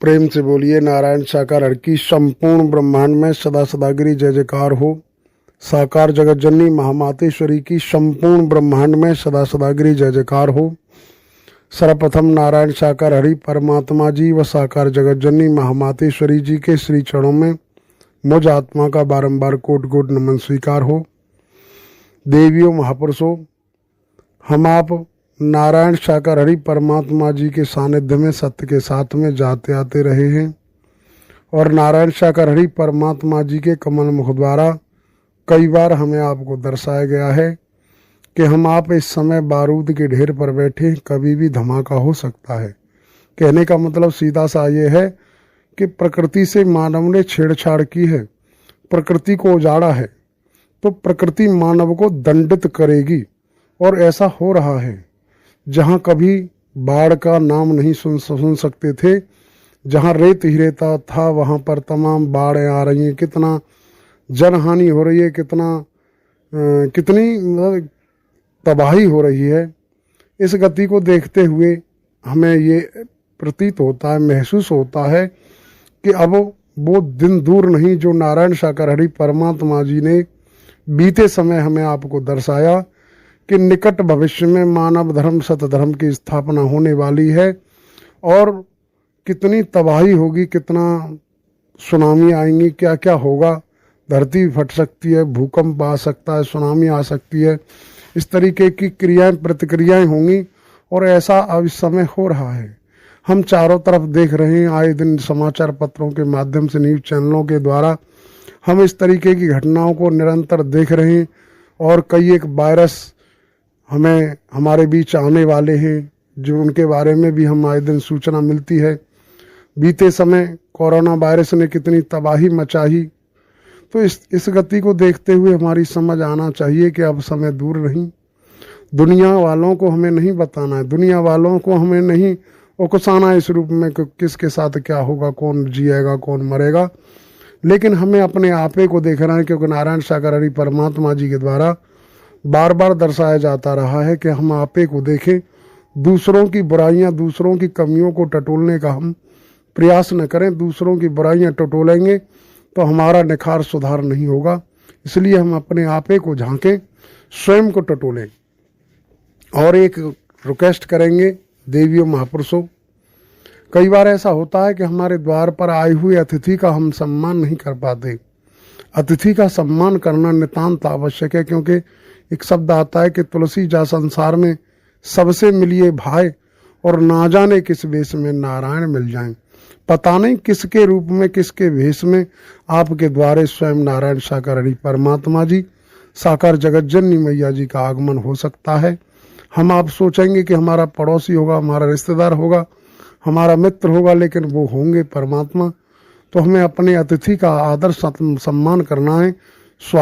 प्रेम से बोलिए नारायण साकार हर की संपूर्ण ब्रह्मांड में सदा सदागिरी जय जयकार हो। साकार जगत जननी महामातेश्वरी की संपूर्ण ब्रह्मांड में सदा सदागिरी जय जयकार हो। सर्वप्रथम नारायण साकार हरि परमात्मा जी व साकार जगत जननी महामातेश्वरी जी के श्री चरणों में मुझ आत्मा का बारंबार कोट कोट नमन स्वीकार हो। देवियों महापुरुषों, हम आप नारायण साकार हरि परमात्मा जी के सानिध्य में सत्य के साथ में जाते आते रहे हैं और नारायण साकार हरि परमात्मा जी के कमल मुख द्वारा कई बार हमें आपको दर्शाया गया है कि हम आप इस समय बारूद के ढेर पर बैठे, कभी भी धमाका हो सकता है। कहने का मतलब सीधा सा ये है कि प्रकृति से मानव ने छेड़छाड़ की है, प्रकृति को उजाड़ा है, तो प्रकृति मानव को दंडित करेगी। और ऐसा हो रहा है। जहाँ कभी बाढ़ का नाम नहीं सुन सकते थे, जहाँ रेत ही रेता था, वहाँ पर तमाम बाढ़ें आ रही हैं, कितना जनहानि हो रही है, कितनी तबाही हो रही है। इस गति को देखते हुए हमें ये प्रतीत होता है, महसूस होता है कि अब वो दिन दूर नहीं जो नारायण साकार हरि परमात्मा जी ने बीते समय हमें आपको दर्शाया कि निकट भविष्य में मानव धर्म सत धर्म की स्थापना होने वाली है और कितनी तबाही होगी, कितना सुनामी आएंगी, क्या क्या होगा। धरती फट सकती है, भूकंप आ सकता है, सुनामी आ सकती है, इस तरीके की क्रियाएं प्रतिक्रियाएं होंगी और ऐसा अब इस समय हो रहा है। हम चारों तरफ देख रहे हैं, आए दिन समाचार पत्रों के माध्यम से, न्यूज़ चैनलों के द्वारा हम इस तरीके की घटनाओं को निरंतर देख रहे हैं और कई एक वायरस हमें हमारे बीच आने वाले हैं जो उनके बारे में भी हम आए दिन सूचना मिलती है। बीते समय कोरोना वायरस ने कितनी तबाही मचाई, तो इस गति को देखते हुए हमारी समझ आना चाहिए कि अब समय दूर नहीं। दुनिया वालों को हमें नहीं बताना है, दुनिया वालों को हमें नहीं उकसाना इस रूप में कि किसके साथ क्या होगा, कौन जिएगा कौन मरेगा, लेकिन हमें अपने आपे को देखना है। क्योंकि नारायण साकार हरि परमात्मा जी के द्वारा बार बार दर्शाया जाता रहा है कि हम आपे को देखें, दूसरों की बुराइयां, दूसरों की कमियों को टटोलने का हम प्रयास न करें। दूसरों की बुराइयां टटोलेंगे तो हमारा निखार सुधार नहीं होगा। इसलिए हम अपने आपे को झांकें, स्वयं को टटोलें। और एक रिक्वेस्ट करेंगे देवियों महापुरुषों, कई बार ऐसा होता है कि हमारे द्वार पर आए हुए अतिथि का हम सम्मान नहीं कर पाते। अतिथि का सम्मान करना नितांत आवश्यक है, क्योंकि एक शब्द आता है कि तुलसी जा संसार में सबसे मिलिए भाई और ना जाने किस वेश में नारायण मिल जाएं। पता नहीं किसके रूप में, किसके वेश में आपके द्वारे स्वयं नारायण साकार हरि परमात्मा जी साकार जगत जननी मैया जी का आगमन हो सकता है। हम आप सोचेंगे कि हमारा पड़ोसी होगा, हमारा रिश्तेदार होगा, हमारा मित्र होगा, लेकिन वो होंगे परमात्मा। तो हमें अपने अतिथि का आदर सम्मान करना है, स्वागत